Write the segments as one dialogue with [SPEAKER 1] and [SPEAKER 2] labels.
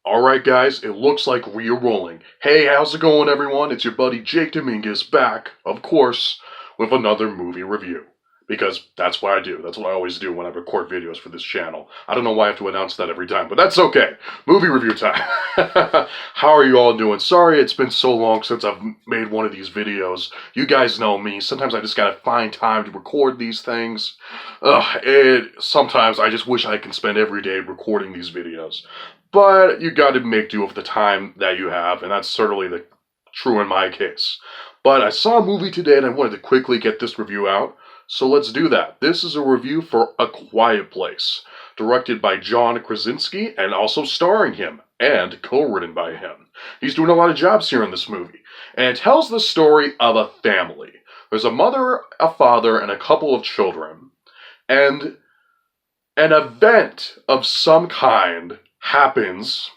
[SPEAKER 1] Alright guys, it looks like we are rolling. Hey, how's it going everyone? It's your buddy Jake Dominguez back, of course, with another movie review. Because that's what I do. That's what I always do when I record videos for this channel. I don't know why I have to announce that every time, but that's okay. Movie review time. How are you all doing? Sorry it's been so long since I've made one of these videos. You guys know me. Sometimes I just gotta find time to record these things. Sometimes I just wish I could spend every day recording these videos. But you gotta make do with the time that you have, and that's certainly true in my case. But I saw a movie today and I wanted to quickly get this review out. So let's do that. This is a review for A Quiet Place, directed by John Krasinski and also starring him, and co-written by him. He's doing a lot of jobs here in this movie. And it tells the story of a family. There's a mother, a father, and a couple of children. And an event of some kind happens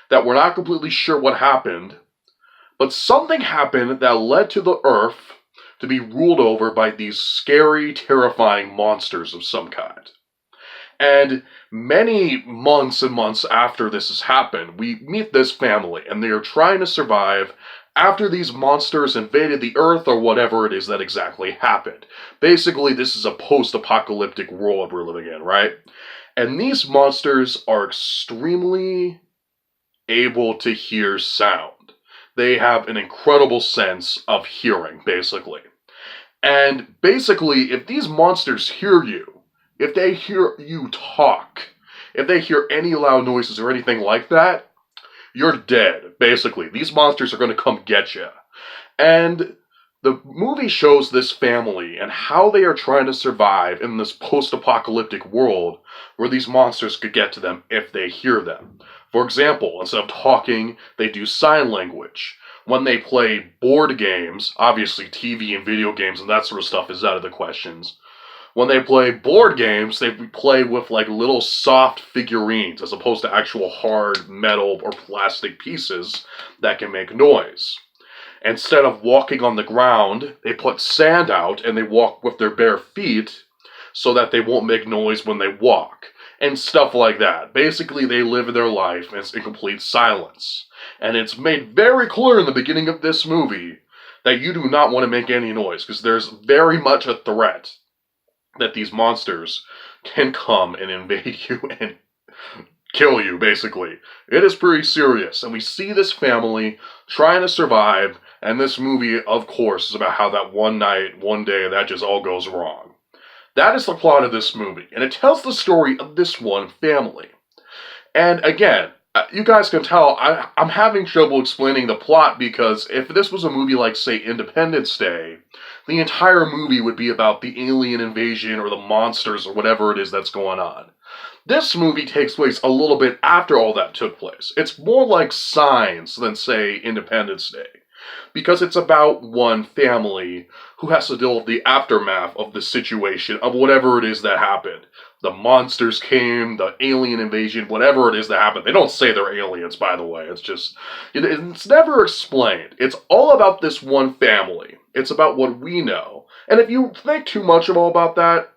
[SPEAKER 1] that we're not completely sure what happened, but something happened that led to the Earth to be ruled over by these scary, terrifying monsters of some kind. And many months and months after this has happened, we meet this family, and they are trying to survive after these monsters invaded the Earth, or whatever it is that exactly happened. Basically, this is a post-apocalyptic world we're living in, right? And these monsters are extremely able to hear sound. They have an incredible sense of hearing, basically. And basically, if these monsters hear you, if they hear you talk, if they hear any loud noises or anything like that, you're dead, basically. These monsters are going to come get you. And the movie shows this family and how they are trying to survive in this post-apocalyptic world where these monsters could get to them if they hear them. For example, instead of talking, they do sign language. When they play board games, obviously TV and video games and that sort of stuff is out of the questions. When they play board games, they play with like little soft figurines as opposed to actual hard metal or plastic pieces that can make noise. Instead of walking on the ground, they put sand out and they walk with their bare feet so that they won't make noise when they walk. And stuff like that. Basically, they live their life in complete silence. And it's made very clear in the beginning of this movie that you do not want to make any noise, because there's very much a threat that these monsters can come and invade you and kill you, basically. It is pretty serious, and we see this family trying to survive, and this movie, of course, is about how that one night, one day, that just all goes wrong. That is the plot of this movie, and it tells the story of this one family. And again, you guys can tell, I'm having trouble explaining the plot because if this was a movie like, say, Independence Day, the entire movie would be about the alien invasion or the monsters or whatever it is that's going on. This movie takes place a little bit after all that took place. It's more like Signs than, say, Independence Day. Because it's about one family who has to deal with the aftermath of the situation of whatever it is that happened. The monsters came, the alien invasion, whatever it is that happened. They don't say they're aliens, by the way. It's just, it's never explained. It's all about this one family. It's about what we know. And if you think too much about that,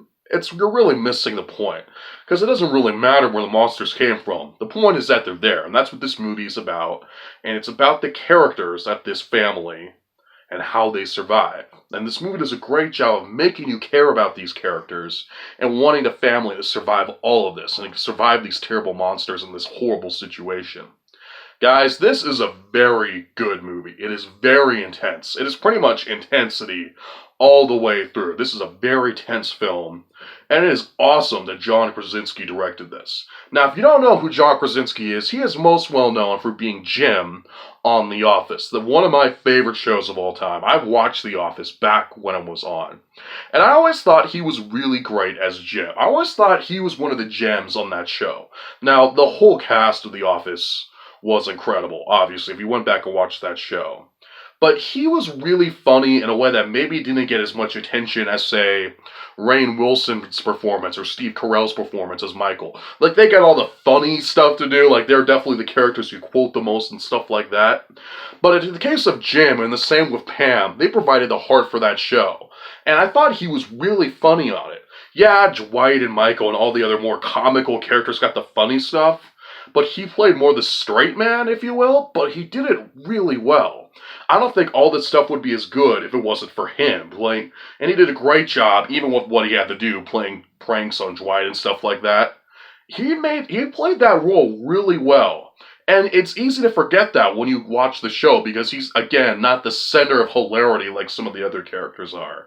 [SPEAKER 1] you're really missing the point. Because it doesn't really matter where the monsters came from. The point is that they're there, and that's what this movie is about. And it's about the characters of this family and how they survive. And this movie does a great job of making you care about these characters and wanting the family to survive all of this and survive these terrible monsters in this horrible situation. Guys, this is a very good movie. It is very intense. It is pretty much intensity all the way through. This is a very tense film, and it is awesome that John Krasinski directed this. Now, if you don't know who John Krasinski is, he is most well known for being Jim on The Office, one of my favorite shows of all time. I've watched The Office back when it was on, and I always thought he was really great as Jim. I always thought he was one of the gems on that show. Now, the whole cast of The Office was incredible, obviously, if you went back and watched that show. But he was really funny in a way that maybe didn't get as much attention as, say, Rainn Wilson's performance or Steve Carell's performance as Michael. Like, they got all the funny stuff to do, like, they're definitely the characters you quote the most and stuff like that. But in the case of Jim, and the same with Pam, they provided the heart for that show. And I thought he was really funny on it. Yeah, Dwight and Michael and all the other more comical characters got the funny stuff, but he played more the straight man, if you will, but he did it really well. I don't think all this stuff would be as good if it wasn't for him playing, and he did a great job, even with what he had to do, playing pranks on Dwight and stuff like that. He played that role really well. And it's easy to forget that when you watch the show, because he's, again, not the center of hilarity like some of the other characters are.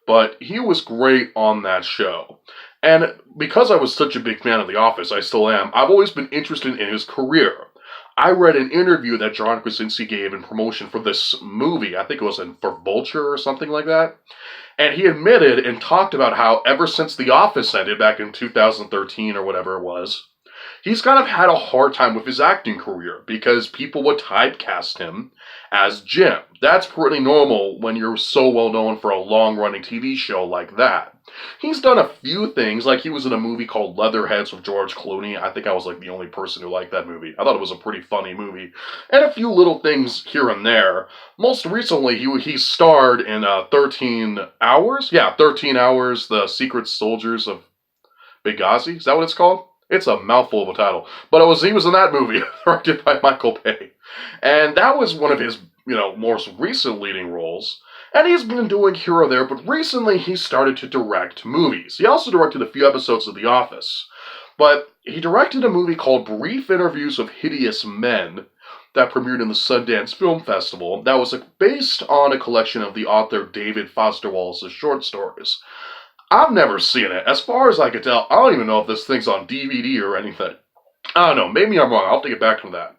[SPEAKER 1] But he was great on that show. And because I was such a big fan of The Office, I still am, I've always been interested in his career. I read an interview that John Krasinski gave in promotion for this movie. I think it was for Vulture or something like that. And he admitted and talked about how ever since The Office ended back in 2013 or whatever it was, he's kind of had a hard time with his acting career because people would typecast him as Jim. That's pretty normal when you're so well known for a long-running TV show like that. He's done a few things, like he was in a movie called Leatherheads with George Clooney. I think I was like the only person who liked that movie. I thought it was a pretty funny movie. And a few little things here and there. Most recently, he starred in 13 Hours? Yeah, 13 Hours, The Secret Soldiers of Benghazi? Is that what it's called? It's a mouthful of a title. But he was in that movie, directed by Michael Bay. And that was one of his, most recent leading roles. And he's been doing here or there, but recently he started to direct movies. He also directed a few episodes of The Office. But he directed a movie called Brief Interviews of Hideous Men that premiered in the Sundance Film Festival. That was based on a collection of the author David Foster Wallace's short stories. I've never seen it. As far as I could tell, I don't even know if this thing's on DVD or anything. I don't know. Maybe I'm wrong. I'll have to get back to that.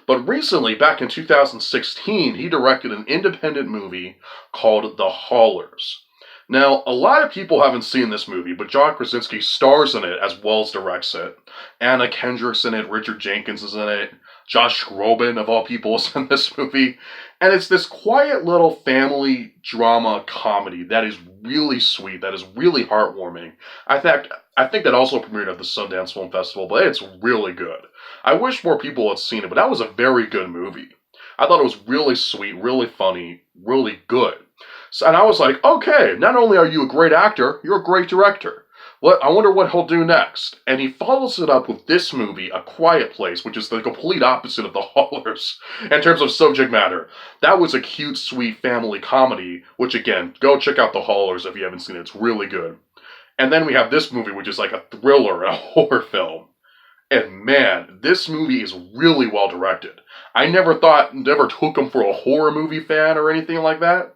[SPEAKER 1] But recently, back in 2016, he directed an independent movie called The Haulers. Now, a lot of people haven't seen this movie, but John Krasinski stars in it as well as directs it. Anna Kendrick's in it, Richard Jenkins is in it, Josh Groban, of all people, is in this movie. And it's this quiet little family drama comedy that is really sweet, that is really heartwarming. I think that also premiered at the Sundance Film Festival, but it's really good. I wish more people had seen it, but that was a very good movie. I thought it was really sweet, really funny, really good. So, and I was like, okay, not only are you a great actor, you're a great director. I wonder what he'll do next. And he follows it up with this movie, A Quiet Place, which is the complete opposite of The Haulers in terms of subject matter. That was a cute, sweet family comedy, which again, go check out The Haulers if you haven't seen it. It's really good. And then we have this movie, which is like a thriller, a horror film. And man, this movie is really well directed. I never took him for a horror movie fan or anything like that.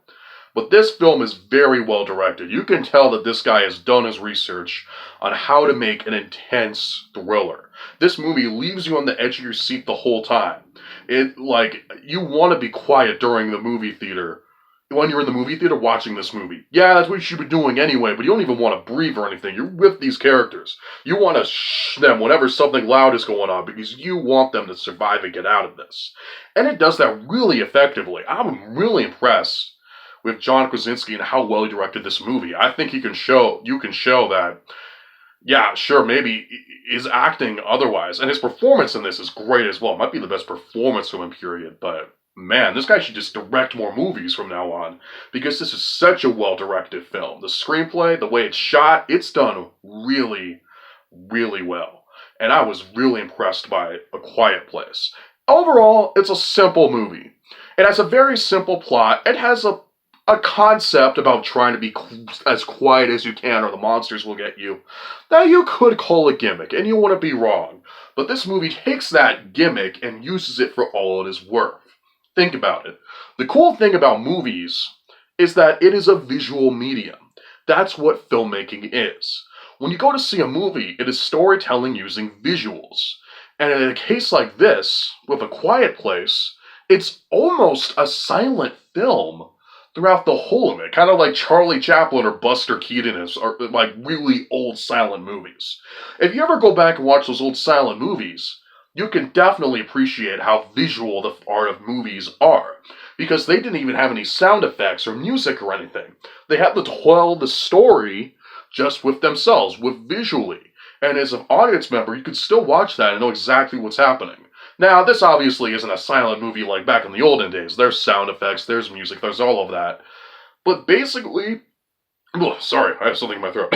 [SPEAKER 1] But this film is very well directed. You can tell that this guy has done his research on how to make an intense thriller. This movie leaves you on the edge of your seat the whole time. You want to be quiet during the movie theater. When you're in the movie theater watching this movie. Yeah, that's what you should be doing anyway, but you don't even want to breathe or anything. You're with these characters. You want to shh them whenever something loud is going on because you want them to survive and get out of this. And it does that really effectively. I'm really impressed with John Krasinski and how well he directed this movie. I think you can show that, yeah, sure, maybe his acting otherwise. And his performance in this is great as well. It might be the best performance from him, period. But, man, this guy should just direct more movies from now on. Because this is such a well-directed film. The screenplay, the way it's shot, it's done really, really well. And I was really impressed by A Quiet Place. Overall, it's a simple movie. It has a very simple plot. It has a concept about trying to be as quiet as you can or the monsters will get you that you could call a gimmick, and you wouldn't be wrong. But this movie takes that gimmick and uses it for all it is worth. Think about it. The cool thing about movies is that it is a visual medium. That's what filmmaking is. When you go to see a movie, it is storytelling using visuals. And in a case like this, with A Quiet Place, it's almost a silent film throughout the whole of it, kind of like Charlie Chaplin or Buster Keaton are like really old silent movies. If you ever go back and watch those old silent movies, you can definitely appreciate how visual the art of movies are, because they didn't even have any sound effects or music or anything. They had to tell the story just with themselves, with visually. And as an audience member, you could still watch that and know exactly what's happening. Now, this obviously isn't a silent movie like back in the olden days. There's sound effects, there's music, there's all of that. But basically, sorry, I have something in my throat.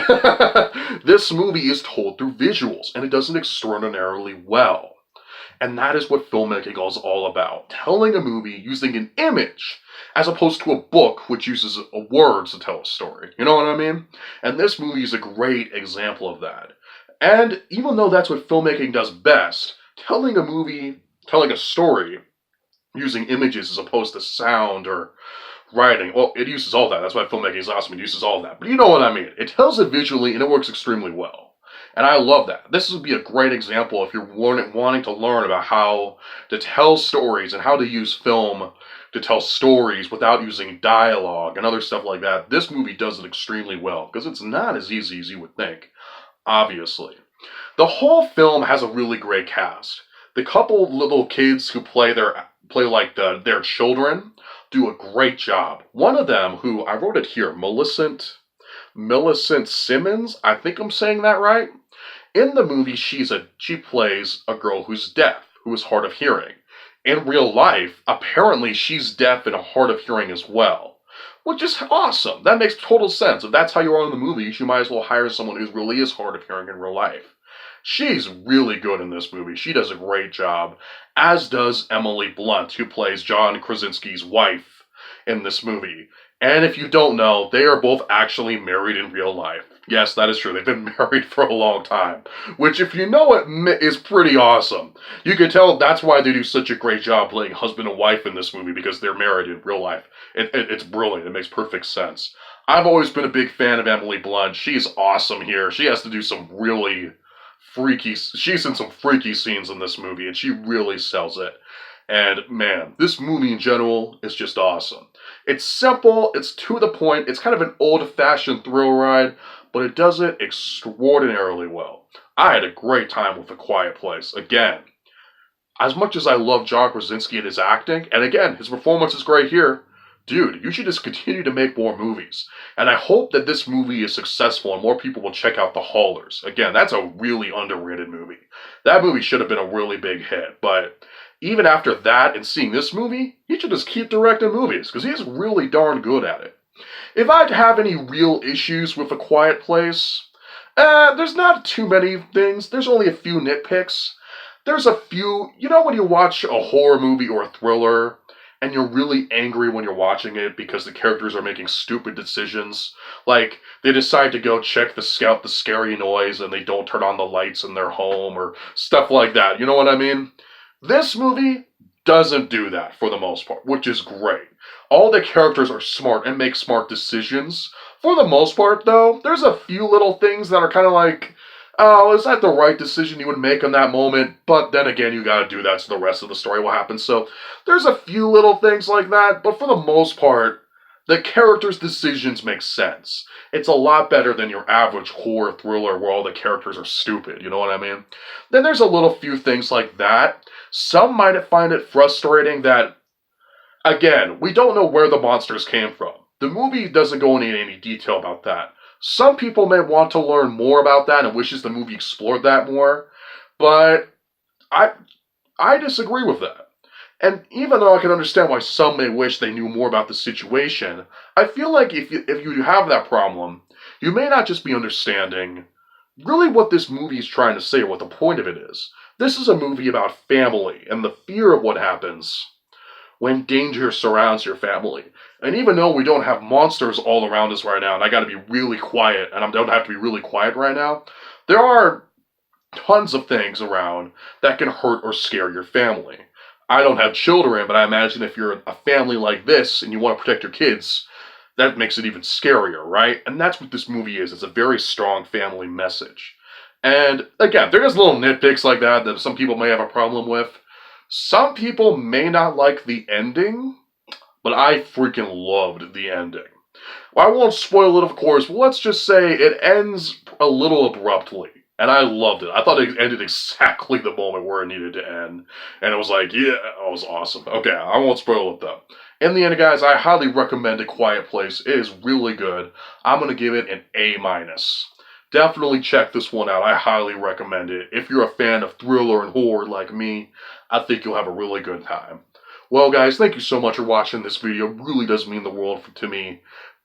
[SPEAKER 1] This movie is told through visuals, and it does it extraordinarily well. And that is what filmmaking is all about. Telling a movie using an image as opposed to a book which uses words to tell a story. You know what I mean? And this movie is a great example of that. And even though that's what filmmaking does best, telling a story using images as opposed to sound or writing, well, it uses all that. That's why filmmaking is awesome. It uses all that. But you know what I mean. It tells it visually, and it works extremely well. And I love that. This would be a great example if you're wanting to learn about how to tell stories and how to use film to tell stories without using dialogue and other stuff like that. This movie does it extremely well, because it's not as easy as you would think, obviously. The whole film has a really great cast. The couple little kids who play their children do a great job. One of them, who I wrote it here, Millicent Simmonds, I think I'm saying that right. In the movie, she plays a girl who's deaf, who is hard of hearing. In real life, apparently she's deaf and hard of hearing as well, which is awesome. That makes total sense. If that's how you are in the movies, you might as well hire someone who really is hard of hearing in real life. She's really good in this movie. She does a great job, as does Emily Blunt, who plays John Krasinski's wife in this movie. And if you don't know, they are both actually married in real life. Yes, that is true. They've been married for a long time, which, if you know it, is pretty awesome. You can tell that's why they do such a great job playing husband and wife in this movie, because they're married in real life. It's brilliant. It makes perfect sense. I've always been a big fan of Emily Blunt. She's awesome here. She has to do some really she's in some freaky scenes in this movie, and she really sells it. And man, this movie in general is just awesome. It's simple, it's to the point, it's kind of an old-fashioned thrill ride, but it does it extraordinarily well. I had a great time with A Quiet Place. Again, as much as I love John Krasinski and his acting, and again, his performance is great here, dude, you should just continue to make more movies. And I hope that this movie is successful and more people will check out The Haulers. Again, that's a really underrated movie. That movie should have been a really big hit, but even after that and seeing this movie, he should just keep directing movies, because he's really darn good at it. If I'd have any real issues with A Quiet Place, there's not too many things. There's only a few nitpicks. There's a few, you know, when you watch a horror movie or a thriller, and you're really angry when you're watching it because the characters are making stupid decisions. Like, they decide to go check the scary noise, and they don't turn on the lights in their home, or stuff like that. You know what I mean? This movie doesn't do that for the most part, which is great. All the characters are smart and make smart decisions. For the most part, though, there's a few little things that are kind of like, oh, is that the right decision you would make in that moment? But then again, you gotta do that so the rest of the story will happen. So there's a few little things like that, but for the most part, the characters' decisions make sense. It's a lot better than your average horror thriller where all the characters are stupid, you know what I mean? Then there's a little few things like that. Some might find it frustrating that, again, we don't know where the monsters came from. The movie doesn't go into any detail about that. Some people may want to learn more about that and wishes the movie explored that more, but I disagree with that. And even though I can understand why some may wish they knew more about the situation, I feel like if you have that problem, you may not just be understanding really what this movie is trying to say or what the point of it is. This is a movie about family and the fear of what happens when danger surrounds your family. And even though we don't have monsters all around us right now, and I gotta be really quiet, and I don't have to be really quiet right now, there are tons of things around that can hurt or scare your family. I don't have children, but I imagine if you're a family like this and you want to protect your kids, that makes it even scarier, right? And that's what this movie is. It's a very strong family message. And again, there's little nitpicks like that that some people may have a problem with. Some people may not like the ending, but I freaking loved the ending. Well, I won't spoil it, of course, but let's just say it ends a little abruptly. And I loved it. I thought it ended exactly the moment where it needed to end. And it was like, yeah, it was awesome. Okay, I won't spoil it though. In the end, guys, I highly recommend A Quiet Place. It is really good. I'm going to give it an A-. Definitely check this one out. I highly recommend it. If you're a fan of thriller and horror like me, I think you'll have a really good time. Well, guys, thank you so much for watching this video. It really does mean the world to me.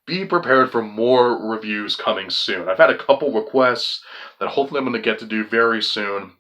[SPEAKER 1] Be prepared for more reviews coming soon. I've had a couple requests that hopefully I'm going to get to do very soon.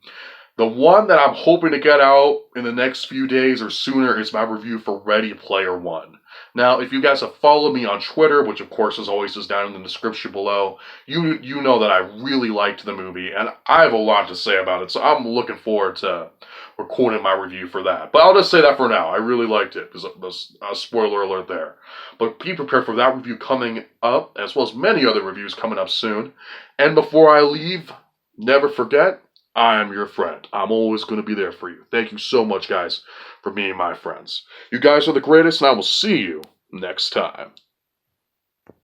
[SPEAKER 1] The one that I'm hoping to get out in the next few days or sooner is my review for Ready Player One. Now, if you guys have followed me on Twitter, which of course as always is down in the description below, you know that I really liked the movie, and I have a lot to say about it, so I'm looking forward to recording my review for that. But I'll just say that for now. I really liked it, because spoiler alert there. But be prepared for that review coming up, as well as many other reviews coming up soon. And before I leave, never forget, I am your friend. I'm always going to be there for you. Thank you so much, guys, for being my friends. You guys are the greatest, and I will see you next time.